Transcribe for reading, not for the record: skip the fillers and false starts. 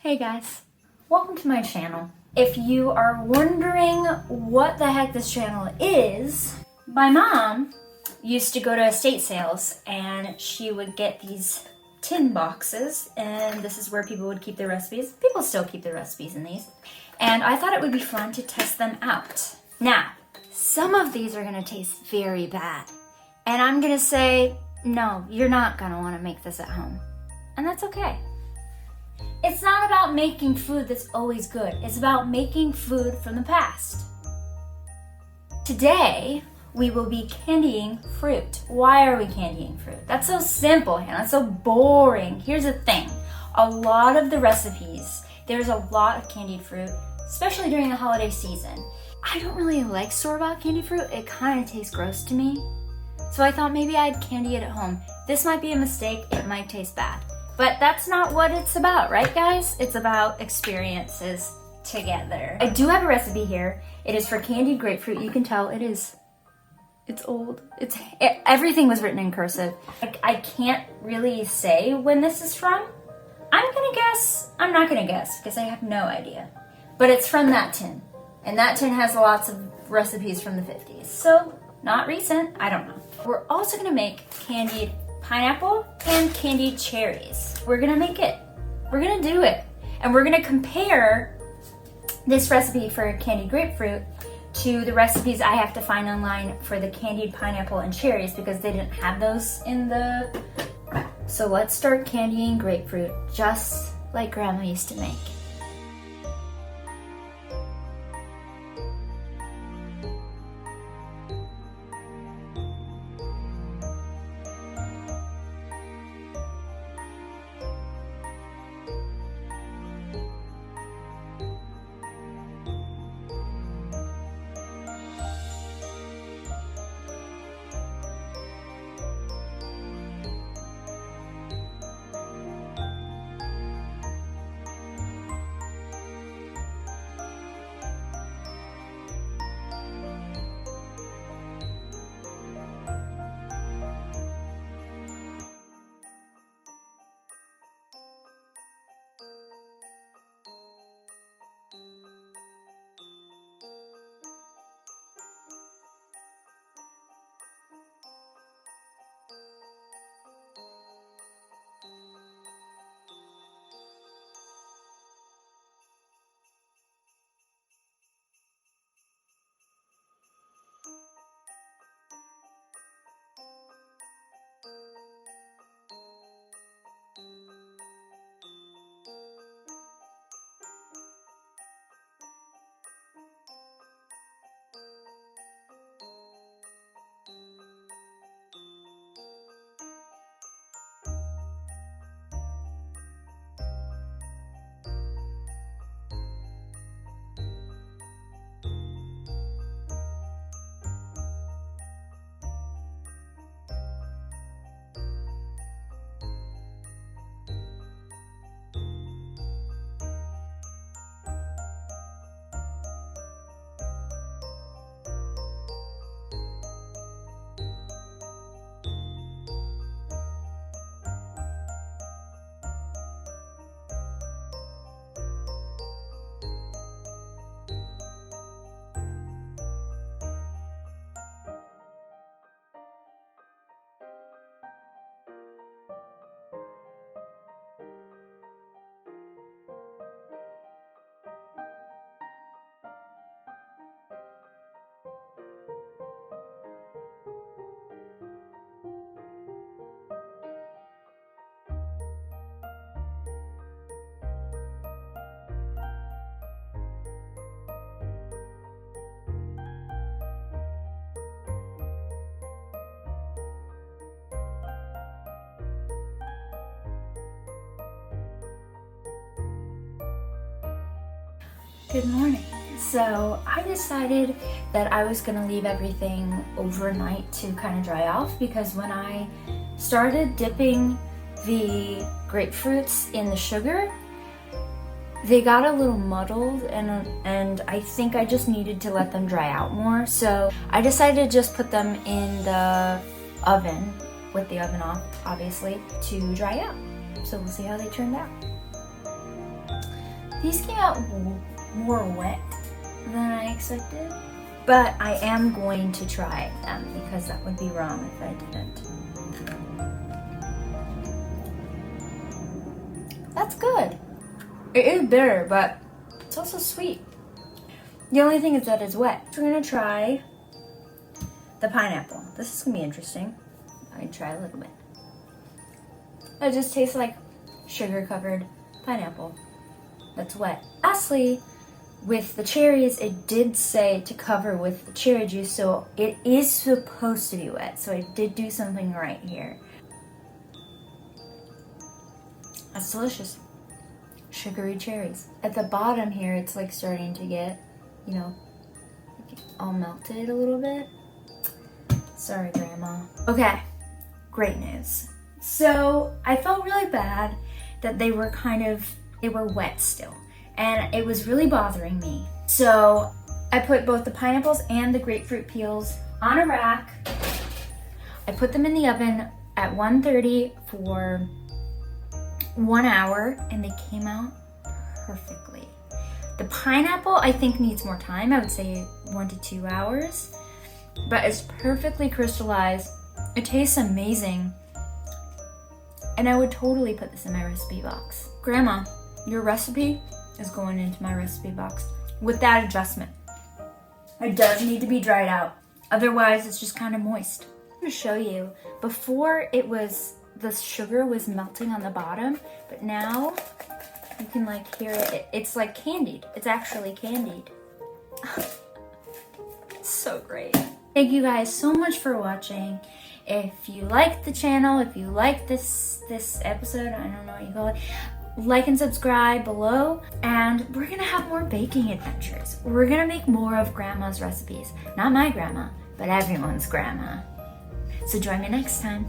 Hey guys, welcome to my channel. If you are wondering what the heck this channel is, my mom used to go to estate sales and she would get these tin boxes, and this is where people would keep their recipes. People still keep their recipes in these. And I thought it would be fun to test them out. Now, some of these are gonna taste very bad. And I'm gonna say, no, you're not gonna wanna make this at home. And that's okay. It's not about making food that's always good. It's about making food from the past. Today, we will be candying fruit. Why are we candying fruit? That's so simple, Hannah. That's so boring. Here's the thing. A lot of the recipes, there's a lot of candied fruit, especially during the holiday season. I don't really like store-bought candied fruit. It kind of tastes gross to me. So I thought maybe I'd candy it at home. This might be a mistake. It might taste bad. But that's not what it's about, right guys? It's about experiences together. I do have a recipe here. It is for candied grapefruit. You can tell it's old. Everything was written in cursive. I can't really say when this is from. I'm not gonna guess because I have no idea. But it's from that tin. And that tin has lots of recipes from the 50s. So, not recent, I don't know. We're also gonna make candied pineapple and candied cherries. We're gonna make it. We're gonna do it. And we're gonna compare this recipe for candied grapefruit to the recipes I have to find online for the candied pineapple and cherries because they didn't have those in the... So let's start candying grapefruit just like Grandma used to make. Good morning. So I decided that I was gonna leave everything overnight to kind of dry off because when I started dipping the grapefruits in the sugar, they got a little muddled and I think I just needed to let them dry out more. So I decided to just put them in the oven with the oven off, obviously, to dry out. So we'll see how they turned out. These came out more wet than I expected, but I am going to try them because that would be wrong if I didn't. That's good. It is bitter, but it's also sweet. The only thing is that it's wet. So we're gonna try the pineapple. This is gonna be interesting. I can try a little bit. It just tastes like sugar-covered pineapple that's wet. Lastly, with the cherries, it did say to cover with the cherry juice, so it is supposed to be wet. So I did do something right here. That's delicious. Sugary cherries. At the bottom here, it's like starting to get, you know, all melted a little bit. Sorry, Grandma. Okay, great news. So I felt really bad that they were wet still, and it was really bothering me. So I put both the pineapples and the grapefruit peels on a rack. I put them in the oven at 130 for 1 hour, and they came out perfectly. The pineapple, I think, needs more time. I would say 1 to 2 hours, but it's perfectly crystallized. It tastes amazing, and I would totally put this in my recipe box. Grandma, your recipe is going into my recipe box with that adjustment. It does need to be dried out, otherwise it's just kind of moist. I'm going to show you. Before the sugar was melting on the bottom, but now you can like hear it. It's like candied. It's actually candied. So great. Thank you guys so much for watching. If you liked the channel, if you like this episode, I don't know what you call it, like and subscribe below. And we're gonna have more baking adventures. We're gonna make more of Grandma's recipes. Not my grandma, but everyone's grandma. So join me next time.